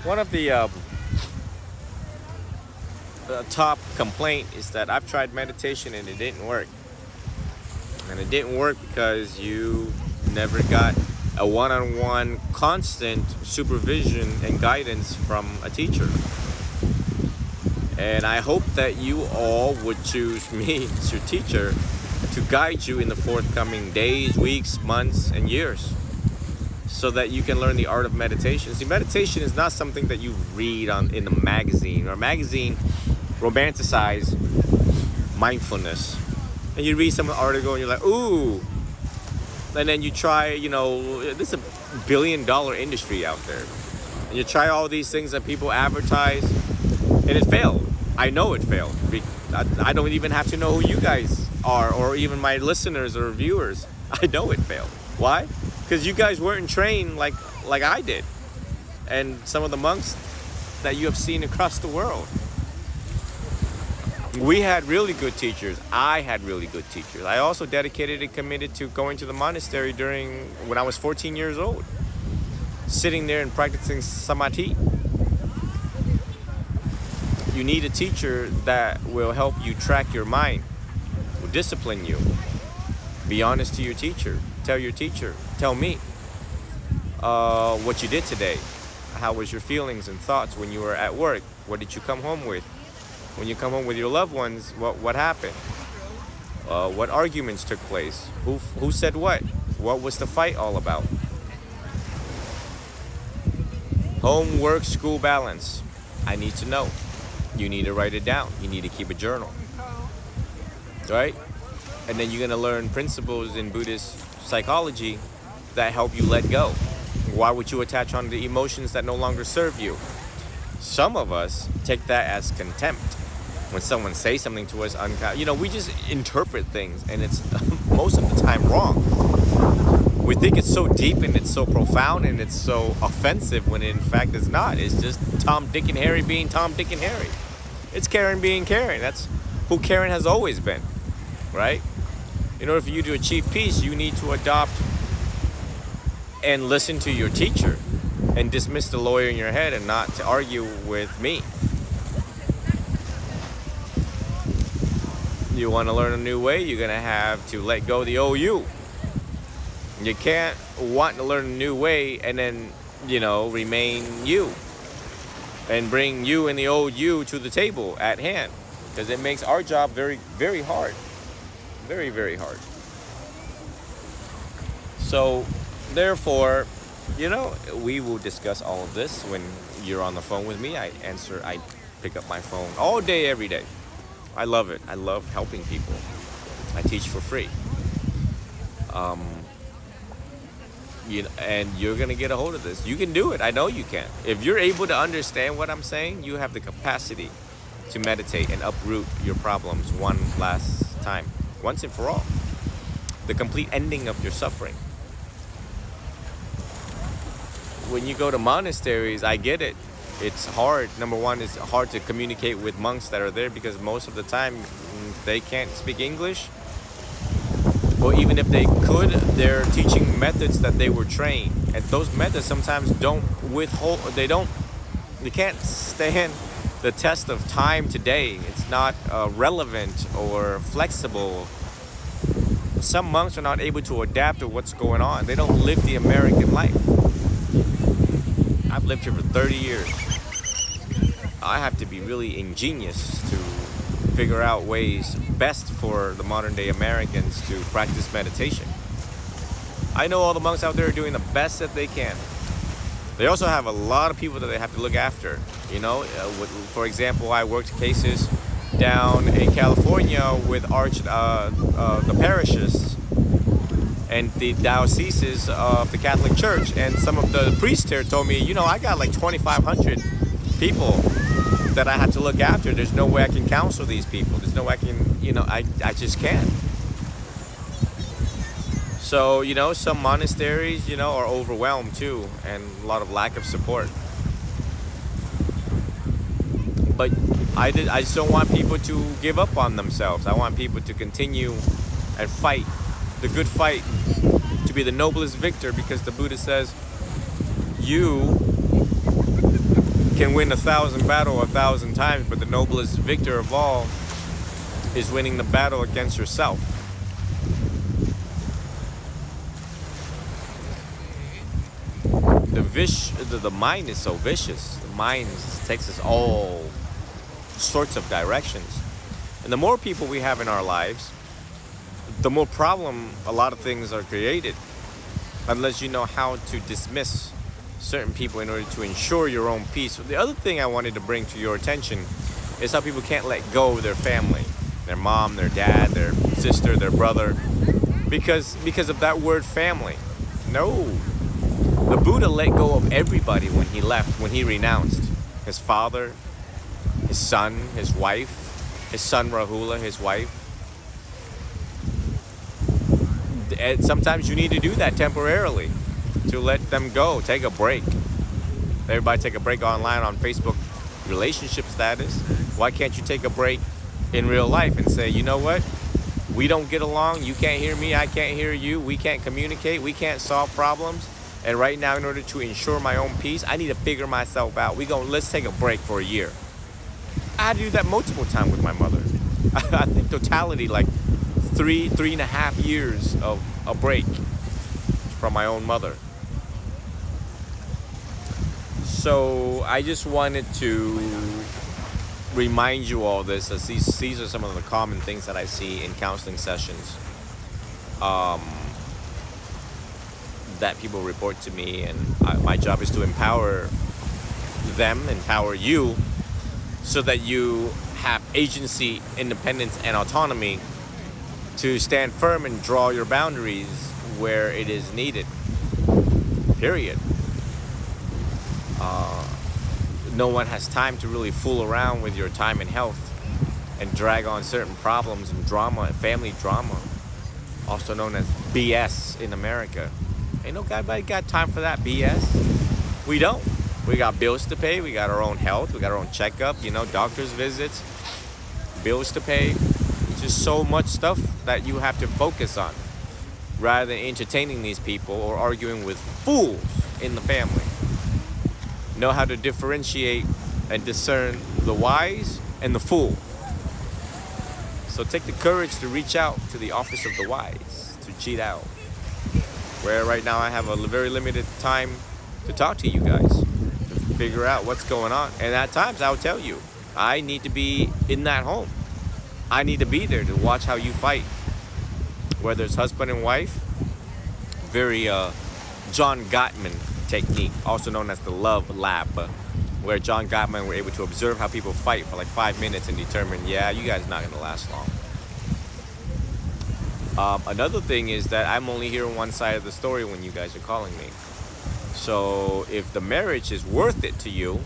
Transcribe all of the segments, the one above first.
One of the top complaint is that I've tried meditation and it didn't work. And it didn't work because you never got a one-on-one constant supervision and guidance from a teacher. And I hope that you all would choose me as your teacher to guide you in the forthcoming days, weeks, months, and years so that you can learn the art of meditation. See, meditation is not something that you read in the magazine. Or magazine romanticize mindfulness. And you read some article and you're like, ooh. And then you try, there's a billion-dollar industry out there. And you try all these things that people advertise, and it failed. I know it failed. I don't even have to know who you guys are, or even my listeners or viewers. I know it failed. Why? Because you guys weren't trained like I did, and some of the monks that you have seen across the world. We had really good teachers. I had really good teachers. I also dedicated and committed to going to the monastery when I was 14 years old, sitting there and practicing samadhi. You need a teacher that will help you track your mind, will discipline you. Be honest to your teacher. Tell me what you did today. How was your feelings and thoughts when you were at work? What did you come home with? When you come home with your loved ones, what happened? What arguments took place? Who said what? What was the fight all about? Homework, school balance. I need to know. You need to write it down. You need to keep a journal. Right? And then you're going to learn principles in Buddhist psychology that help you let go. Why would you attach on the emotions that no longer serve you? Some of us take that as contempt. When someone says something to us, we just interpret things, and it's most of the time wrong. We think it's so deep and it's so profound and it's so offensive when in fact it's not. It's just Tom, Dick, and Harry being Tom, Dick, and Harry. It's Karen being Karen. That's who Karen has always been, right? In order for you to achieve peace, you need to adopt and listen to your teacher and dismiss the lawyer in your head and not to argue with me. You want to learn a new way, you're going to have to let go of the old you. You can't want to learn a new way and then, remain you. And bring you and the old you to the table at hand. Because it makes our job very, very hard. Very, very hard. So, therefore, we will discuss all of this when you're on the phone with me. I pick up my phone all day, every day. I love it. I love helping people. I teach for free. And you're going to get a hold of this. You can do it. I know you can. If you're able to understand what I'm saying, you have the capacity to meditate and uproot your problems one last time, once and for all. The complete ending of your suffering. When you go to monasteries, I get it. It's hard. Number one, it's hard to communicate with monks that are there because most of the time they can't speak English. Or even if they could, they're teaching methods that they were trained. And those methods sometimes they can't stand the test of time today. It's not relevant or flexible. Some monks are not able to adapt to what's going on. They don't live the American life. I've lived here for 30 years. I have to be really ingenious to figure out ways best for the modern day Americans to practice meditation. I know all the monks out there are doing the best that they can. They also have a lot of people that they have to look after. For example, I worked cases down in California with the parishes and the dioceses of the Catholic Church, and some of the priests there told me, I got like 2,500 people that I had to look after. There's no way I can counsel these people. There's no way I can, I just can't. So, some monasteries, are overwhelmed too, and a lot of lack of support. But I just don't want people to give up on themselves. I want people to continue and fight the good fight, to be the noblest victor, because the Buddha says, you can win 1,000 battles 1,000 times, but the noblest victor of all is winning the battle against yourself. The mind is so vicious. The mind takes us all sorts of directions. And the more people we have in our lives, the more problem a lot of things are created, unless you know how to dismiss certain people in order to ensure your own peace. The other thing I wanted to bring to your attention is how people can't let go of their family, their mom, their dad, their sister, their brother, because of that word family. No. The Buddha let go of everybody when he left, when he renounced. His father, his son, his wife, his son Rahula, his wife. And sometimes you need to do that temporarily, to let them go, take a break. Everybody take a break online on Facebook relationship status. Why can't you take a break in real life and say, you know what? We don't get along. You can't hear me. I can't hear you. We can't communicate. We can't solve problems. And right now, in order to ensure my own peace, I need to figure myself out. Let's take a break for a year. I had to do that multiple times with my mother. I think totality, like 3.5 years of a break from my own mother. So I just wanted to remind you all this, as these are some of the common things that I see in counseling sessions. That people report to me, and my job is to empower them, empower you, so that you have agency, independence, and autonomy to stand firm and draw your boundaries where it is needed. Period. No one has time to really fool around with your time and health and drag on certain problems and drama, family drama, also known as BS in America. Ain't nobody got time for that BS. We don't. We got bills to pay. We got our own health. We got our own checkup, doctor's visits, bills to pay. Just so much stuff that you have to focus on, rather than entertaining these people or arguing with fools in the family. Know how to differentiate and discern the wise and the fool. So take the courage to reach out to the office of the wise to cheat out. Where right now I have a very limited time to talk to you guys, to figure out what's going on. And at times I'll tell you, I need to be in that home. I need to be there to watch how you fight. Whether it's husband and wife, very John Gottman technique, also known as the Love Lab, where John Gottman were able to observe how people fight for like 5 minutes and determine, yeah, you guys are not going to last long. Another thing is that I'm only hearing one side of the story when you guys are calling me. So if the marriage is worth it to you,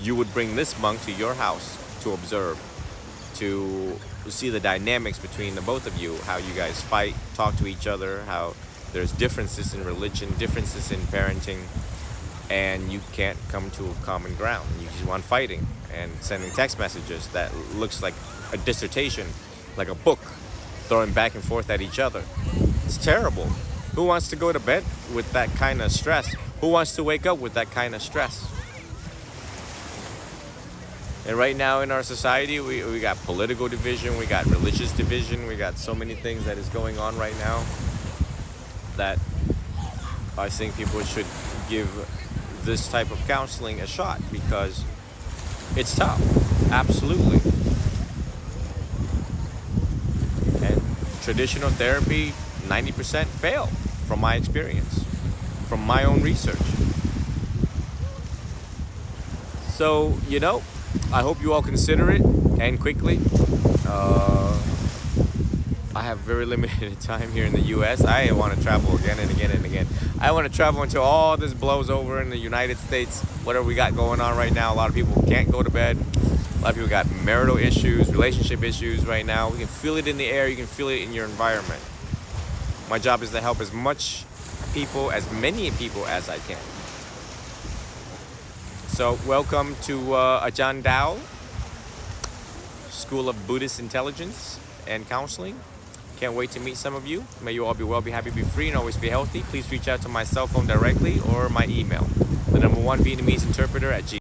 you would bring this monk to your house to observe, to see the dynamics between the both of you, how you guys fight, talk to each other, how there's differences in religion, differences in parenting, and you can't come to a common ground. You just want fighting and sending text messages that looks like a dissertation, like a book, throwing back and forth at each other. It's terrible. Who wants to go to bed with that kind of stress? Who wants to wake up with that kind of stress? And right now in our society, we got political division, we got religious division, we got so many things that is going on right now that I think people should give this type of counseling a shot, because it's tough, absolutely. And traditional therapy, 90% fail, from my experience, from my own research. So, I hope you all consider it, and quickly. I have very limited time here in the U.S. I want to travel again and again and again. I want to travel until all this blows over in the United States. Whatever we got going on right now, a lot of people can't go to bed. A lot of people got marital issues, relationship issues right now. We can feel it in the air. You can feel it in your environment. My job is to help as many people as I can. So welcome to Ajahn Dao, School of Buddhist Intelligence and Counseling. Can't wait to meet some of you. May you all be well, be happy, be free, and always be healthy. Please reach out to my cell phone directly or my email. The #1 Vietnamese interpreter at